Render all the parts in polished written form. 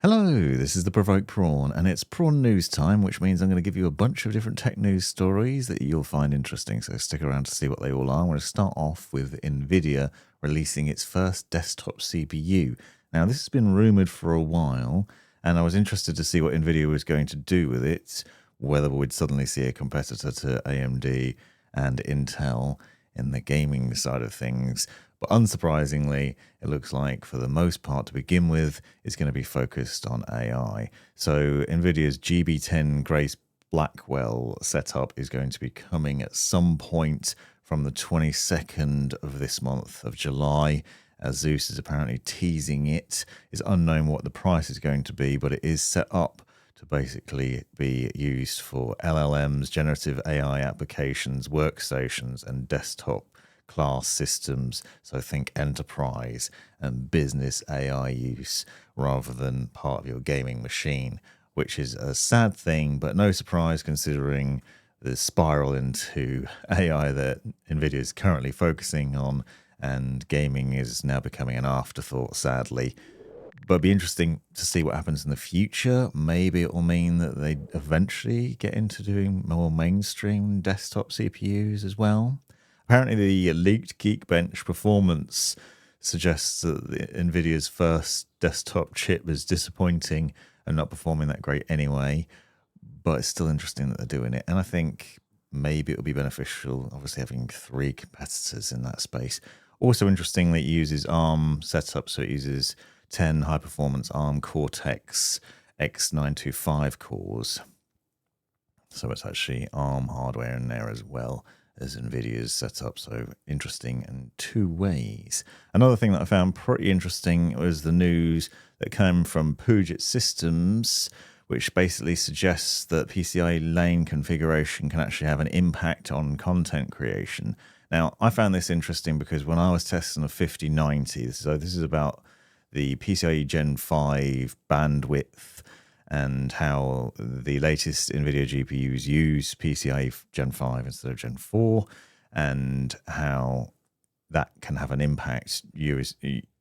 Hello, this is the Provoked Prawn, and it's Prawn News time, which means I'm going to give you a bunch of different tech news stories that you'll find interesting, so stick around to see what they all are. I'm going to start off with Nvidia releasing its first desktop CPU. Now, this has been rumoured for a while, and I was interested to see what Nvidia was going to do with it, whether we'd suddenly see a competitor to AMD and Intel in the gaming side of things. But unsurprisingly, it looks like for the most part to begin with, it's going to be focused on AI. So Nvidia's GB10 Grace Blackwell setup is going to be coming at some point from the 22nd of this month of July. Asus is apparently teasing it. It's unknown what the price is going to be, but it is set up to basically be used for LLMs, generative AI applications, workstations, and desktop class systems. So think enterprise and business AI use rather than part of your gaming machine, which is a sad thing, but no surprise considering the spiral into AI that Nvidia is currently focusing on, and gaming is now becoming an afterthought, sadly. But it'd be interesting to see what happens in the future. Maybe it will mean that they eventually get into doing more mainstream desktop CPUs as well. Apparently, the leaked Geekbench performance suggests that Nvidia's first desktop chip is disappointing and not performing that great anyway. But it's still interesting that they're doing it. And I think maybe it'll be beneficial, obviously, having three competitors in that space. Also, interestingly, it uses ARM setup, so it uses 10 high-performance ARM Cortex X925 cores. So it's actually ARM hardware in there as well as Nvidia's setup, so interesting in two ways. Another thing that I found pretty interesting was the news that came from Puget Systems, which basically suggests that PCIe Lane configuration can actually have an impact on content creation. Now, I found this interesting because when I was testing a 5090, so this is about the PCIe Gen 5 bandwidth and how the latest Nvidia GPUs use PCIe Gen 5 instead of Gen 4, and how that can have an impact you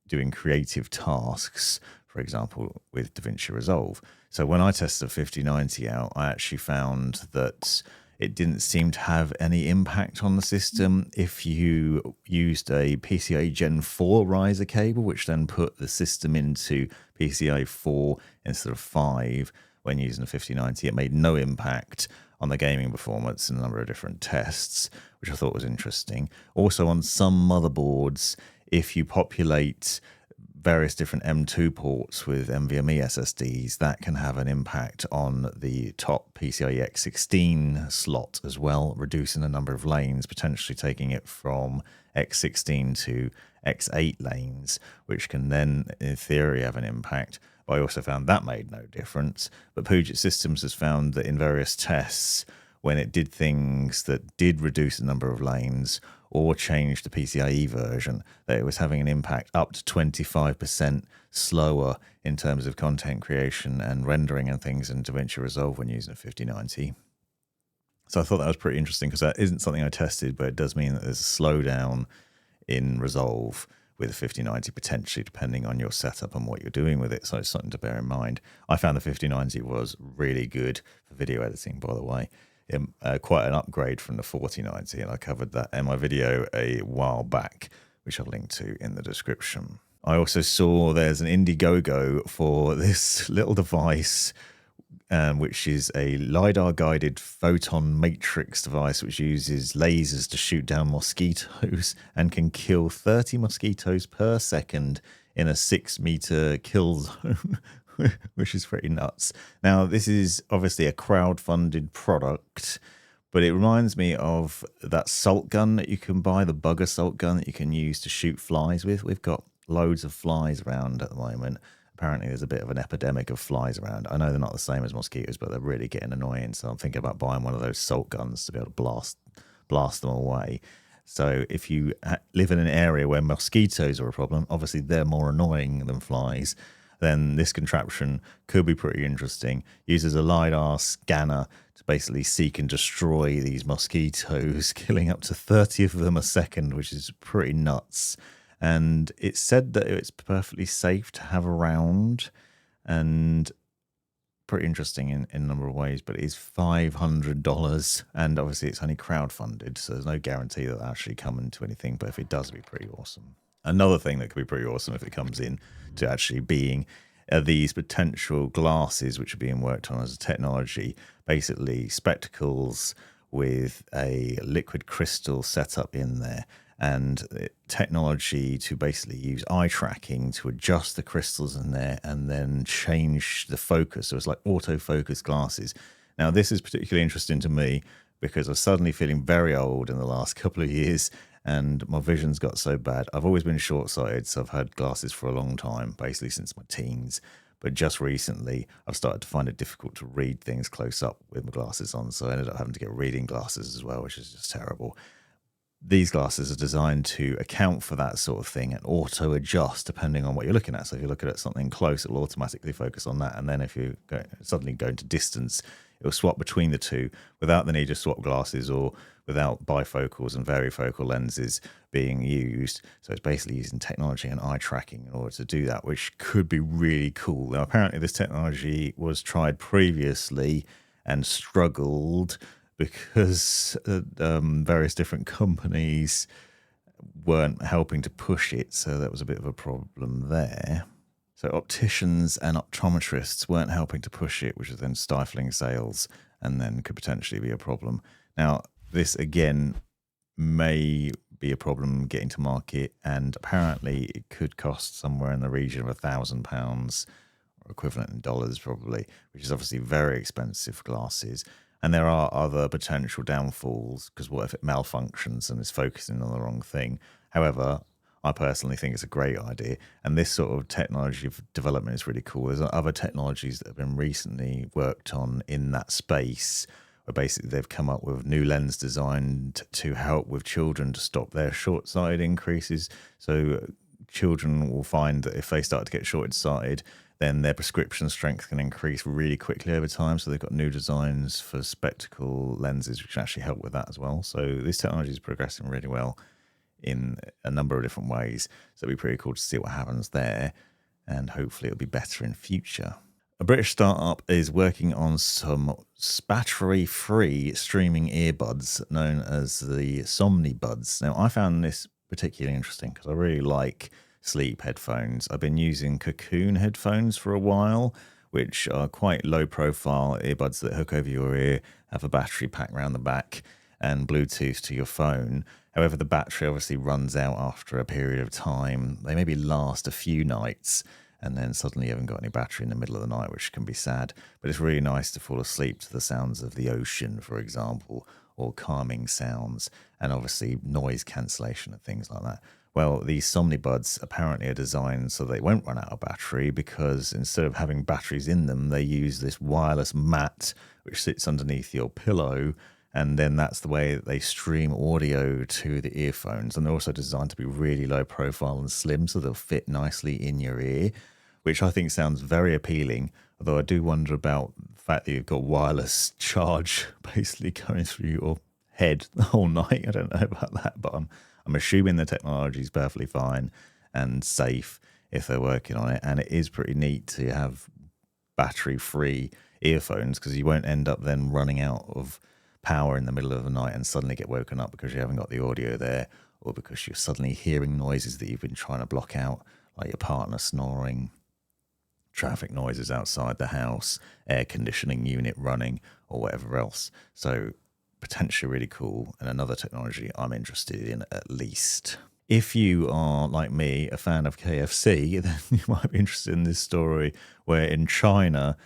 doing creative tasks, for example, with DaVinci Resolve. So when I tested the 5090 out, I actually found that it didn't seem to have any impact on the system if you used a PCIe Gen 4 riser cable, which then put the system into PCIe 4 instead of 5 when using the 5090. It made no impact on the gaming performance in a number of different tests, which I thought was interesting. Also, on some motherboards, if you populate various different M2 ports with NVMe SSDs, that can have an impact on the top PCIe X16 slot as well, reducing the number of lanes, potentially taking it from X16 to X8 lanes, which can then, in theory, have an impact. But I also found that made no difference. But Puget Systems has found that in various tests, when it did things that did reduce the number of lanes or change the PCIe version, that it was having an impact up to 25% slower in terms of content creation and rendering and things in DaVinci Resolve when using a 5090. So I thought that was pretty interesting because that isn't something I tested, but it does mean that there's a slowdown in Resolve with a 5090 potentially, depending on your setup and what you're doing with it. So it's something to bear in mind. I found the 5090 was really good for video editing, by the way. Quite an upgrade from the 4090, and I covered that in my video a while back, which I'll link to in the description. I also saw there's an Indiegogo for this little device, which is a LiDAR-guided Photonmatrix device, which uses lasers to shoot down mosquitoes and can kill 30 mosquitoes per second in a 6-meter kill zone. Which is pretty nuts. Now, this is obviously a crowd-funded product, but it reminds me of that salt gun that you can buy, the bug assault gun that you can use to shoot flies with. We've got loads of flies around at the moment. Apparently, there's a bit of an epidemic of flies around. I know they're not the same as mosquitoes, but they're really getting annoying. So I'm thinking about buying one of those salt guns to be able to blast them away. So if you live in an area where mosquitoes are a problem, obviously they're more annoying than flies, then this contraption could be pretty interesting. Uses a LiDAR scanner to basically seek and destroy these mosquitoes, killing up to 30 of them a second, which is pretty nuts. And it's said that it's perfectly safe to have around, and pretty interesting in a number of ways, but it is $500, and obviously it's only crowdfunded, so there's no guarantee that it'll actually come into anything, but if it does, it'll be pretty awesome. Another thing that could be pretty awesome if it comes in to actually being these potential glasses which are being worked on as a technology, basically spectacles with a liquid crystal setup in there, and technology to basically use eye tracking to adjust the crystals in there and then change the focus. So it's like autofocus glasses. Now, this is particularly interesting to me because I'm suddenly feeling very old in the last couple of years, and my vision's got so bad. I've always been short-sighted, so I've had glasses for a long time, basically since my teens. But just recently, I've started to find it difficult to read things close up with my glasses on, so I ended up having to get reading glasses as well, which is just terrible. These glasses are designed to account for that sort of thing and auto-adjust depending on what you're looking at. So if you're looking at something close, it will automatically focus on that. And then if you suddenly go into distance, it will swap between the two without the need to swap glasses or without bifocals and varifocal lenses being used. So it's basically using technology and eye tracking in order to do that, which could be really cool. Now, apparently this technology was tried previously and struggled because various different companies weren't helping to push it, so that was a bit of a problem there. So opticians and optometrists weren't helping to push it, which is then stifling sales and then could potentially be a problem. Now, this again may be a problem getting to market, and apparently it could cost somewhere in the region of £1,000 or equivalent in dollars probably, which is obviously very expensive for glasses. And there are other potential downfalls, because what if it malfunctions and is focusing on the wrong thing? However, I personally think it's a great idea, and this sort of technology development is really cool. There's other technologies that have been recently worked on in that space, where basically they've come up with new lens designed to help with children to stop their short-sighted increases. So children will find that if they start to get short-sighted, then their prescription strength can increase really quickly over time. So they've got new designs for spectacle lenses, which can actually help with that as well. So this technology is progressing really well in a number of different ways. So it'll be pretty cool to see what happens there. And hopefully it'll be better in future. A British startup is working on some battery-free streaming earbuds known as the Somnibuds. Now, I found this particularly interesting because I really like sleep headphones. I've been using Cocoon headphones for a while, which are quite low profile earbuds that hook over your ear, have a battery pack around the back and Bluetooth to your phone. However, the battery obviously runs out after a period of time. They maybe last a few nights and then suddenly you haven't got any battery in the middle of the night, which can be sad. But it's really nice to fall asleep to the sounds of the ocean, for example, or calming sounds, and obviously noise cancellation and things like that. Well, these Somnibuds apparently are designed so they won't run out of battery, because instead of having batteries in them, they use this wireless mat which sits underneath your pillow, and then that's the way that they stream audio to the earphones. And they're also designed to be really low profile and slim, so they'll fit nicely in your ear, which I think sounds very appealing. Although I do wonder about the fact that you've got wireless charge basically going through your head the whole night. I don't know about that, but I'm assuming the technology is perfectly fine and safe if they're working on it. And it is pretty neat to have battery-free earphones, because you won't end up then running out of power in the middle of the night and suddenly get woken up because you haven't got the audio there, or because you're suddenly hearing noises that you've been trying to block out, like your partner snoring, traffic noises outside the house, air conditioning unit running, or whatever else. So potentially really cool, and another technology I'm interested in at least. If you are, like me, a fan of KFC, then you might be interested in this story where in China,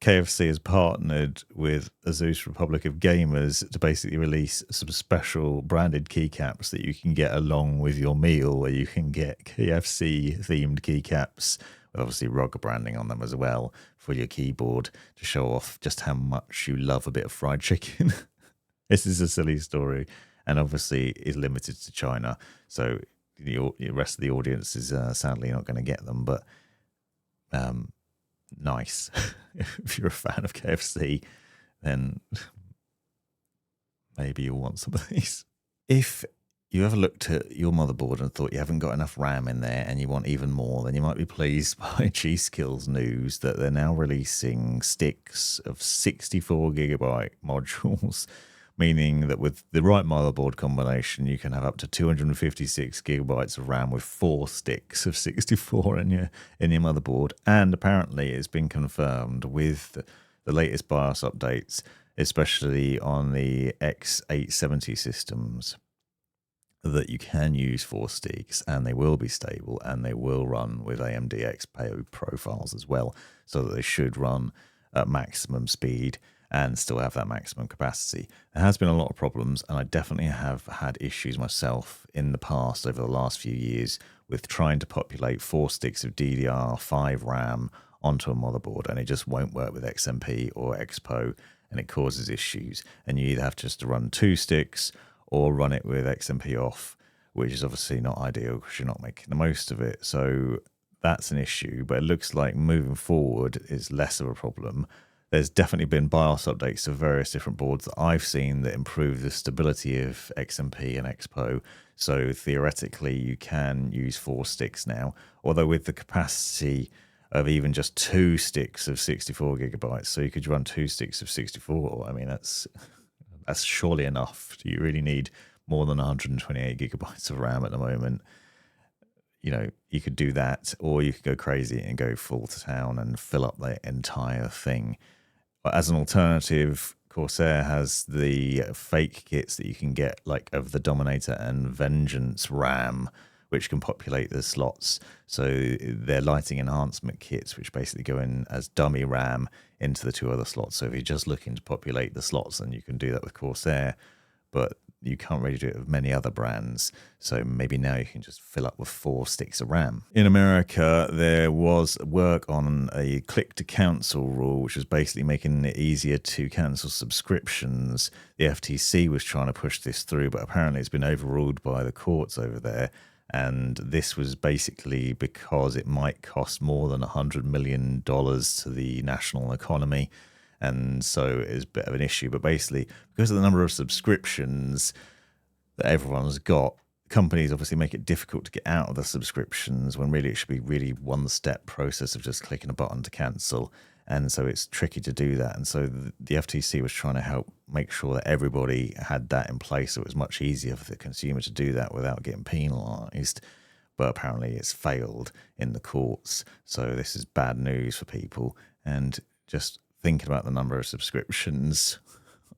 KFC has partnered with Asus Republic of Gamers to basically release some special branded keycaps that you can get along with your meal, where you can get KFC-themed keycaps with obviously ROG branding on them as well for your keyboard to show off just how much you love a bit of fried chicken. This is a silly story, and obviously is limited to China, so the rest of the audience is sadly not going to get them, but nice. If you're a fan of KFC, then maybe you'll want some of these. If you ever looked at your motherboard and thought you haven't got enough RAM in there and you want even more, then you might be pleased by GSkill's news that they're now releasing sticks of 64 gigabyte modules, meaning that with the right motherboard combination, you can have up to 256 gigabytes of RAM with 4 sticks of 64 in your motherboard. And apparently it's been confirmed with the latest BIOS updates, especially on the X870 systems, that you can use 4 sticks and they will be stable and they will run with AMD XPO profiles as well, so that they should run at maximum speed and still have that maximum capacity. There has been a lot of problems, and I definitely have had issues myself in the past over the last few years with trying to populate 4 sticks of DDR5 RAM onto a motherboard, and it just won't work with XMP or XPO, and it causes issues. And you either have just to run 2 sticks or run it with XMP off, which is obviously not ideal because you're not making the most of it. So that's an issue, but it looks like moving forward is less of a problem. There's definitely been BIOS updates to various different boards that I've seen that improve the stability of XMP and XPO. So theoretically, you can use 4 sticks now, although with the capacity of even just 2 sticks of 64 gigabytes. So you could run 2 sticks of 64. I mean, that's surely enough. Do you really need more than 128 gigabytes of RAM at the moment? You know, you could do that, or you could go crazy and go full to town and fill up the entire thing. But as an alternative, Corsair has the fake kits that you can get, like of the Dominator and Vengeance RAM, which can populate the slots. So they're lighting enhancement kits, which basically go in as dummy RAM into the 2 other slots. So if you're just looking to populate the slots, then you can do that with Corsair, but you can't really do it with many other brands. So maybe now you can just fill up with 4 sticks of RAM. In America, there was work on a click to cancel rule, which was basically making it easier to cancel subscriptions. The FTC was trying to push this through, but apparently it's been overruled by the courts over there. And this was basically because it might cost more than $100 million to the national economy. And so it's a bit of an issue. But basically, because of the number of subscriptions that everyone's got, companies obviously make it difficult to get out of the subscriptions when really it should be really one-step process of just clicking a button to cancel. And so it's tricky to do that. And so the FTC was trying to help make sure that everybody had that in place, so it was much easier for the consumer to do that without getting penalised. But apparently it's failed in the courts. So this is bad news for people. And just thinking about the number of subscriptions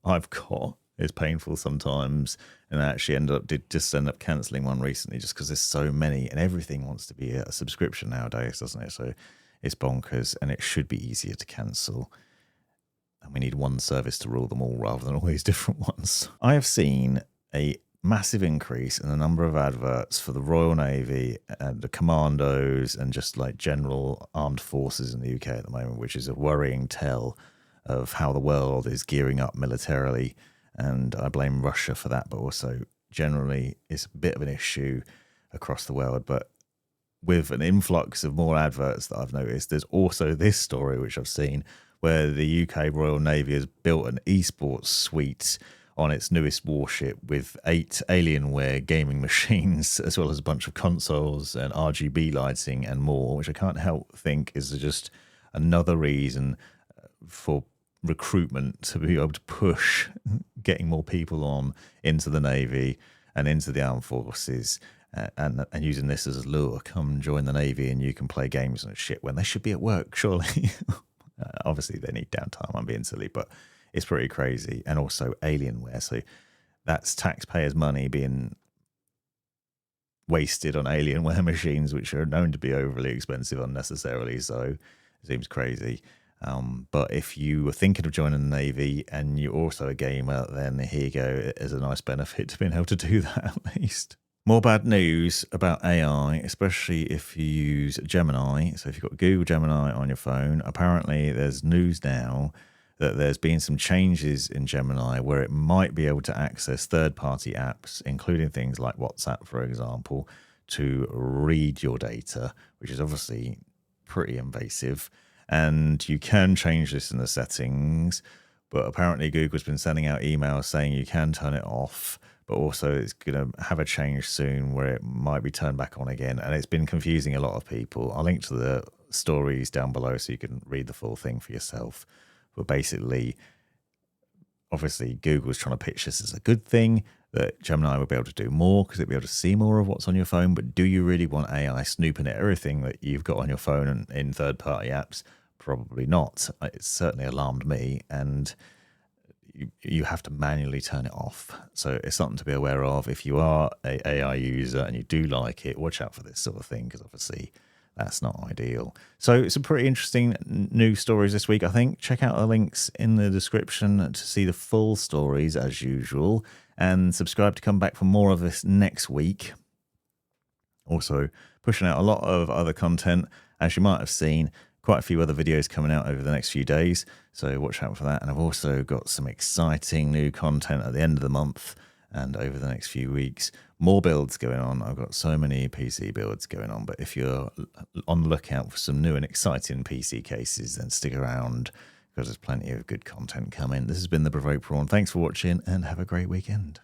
I've got is painful sometimes. And I actually end up cancelling one recently just because there's so many, and everything wants to be a subscription nowadays, doesn't it? So it's bonkers, and it should be easier to cancel. And we need one service to rule them all rather than all these different ones. I have seen a massive increase in the number of adverts for the Royal Navy and the commandos and just like general armed forces in the UK at the moment, which is a worrying tell of how the world is gearing up militarily. And I blame Russia for that, but also generally it's a bit of an issue across the world. But with an influx of more adverts that I've noticed, there's also this story which I've seen where the UK Royal Navy has built an esports suite on its newest warship with 8 Alienware gaming machines, as well as a bunch of consoles and RGB lighting and more, which I can't help think is just another reason for recruitment to be able to push getting more people on into the Navy and into the armed forces. And using this as a lure, come join the Navy and you can play games and shit when they should be at work, surely. Obviously, they need downtime. I'm being silly, but it's pretty crazy. And also Alienware. So that's taxpayers' money being wasted on Alienware machines, which are known to be overly expensive unnecessarily. So it seems crazy. But if you were thinking of joining the Navy and you're also a gamer, then here you go. There's a nice benefit to being able to do that at least. More bad news about AI, especially if you use Gemini. So if you've got Google Gemini on your phone, apparently there's news now that there's been some changes in Gemini where it might be able to access third-party apps, including things like WhatsApp, for example, to read your data, which is obviously pretty invasive. And you can change this in the settings, but apparently Google's been sending out emails saying you can turn it off, but also it's going to have a change soon where it might be turned back on again. And it's been confusing a lot of people. I'll link to the stories down below so you can read the full thing for yourself. But basically, obviously, Google's trying to pitch this as a good thing, that Gemini will be able to do more because it'll be able to see more of what's on your phone. But do you really want AI snooping at everything that you've got on your phone and in third-party apps? Probably not. It's certainly alarmed me, and you have to manually turn it off. So it's something to be aware of. If you are an AI user and you do like it, watch out for this sort of thing, because obviously that's not ideal. So some pretty interesting news stories this week, I think. Check out the links in the description to see the full stories as usual, and subscribe to come back for more of this next week. Also pushing out a lot of other content, as you might have seen. Quite a few other videos coming out over the next few days, so watch out for that. And I've also got some exciting new content at the end of the month and over the next few weeks. More builds going on. I've got so many PC builds going on, but if you're on the lookout for some new and exciting PC cases, then stick around, because there's plenty of good content coming. This has been the Provoked Prawn. Thanks for watching and have a great weekend.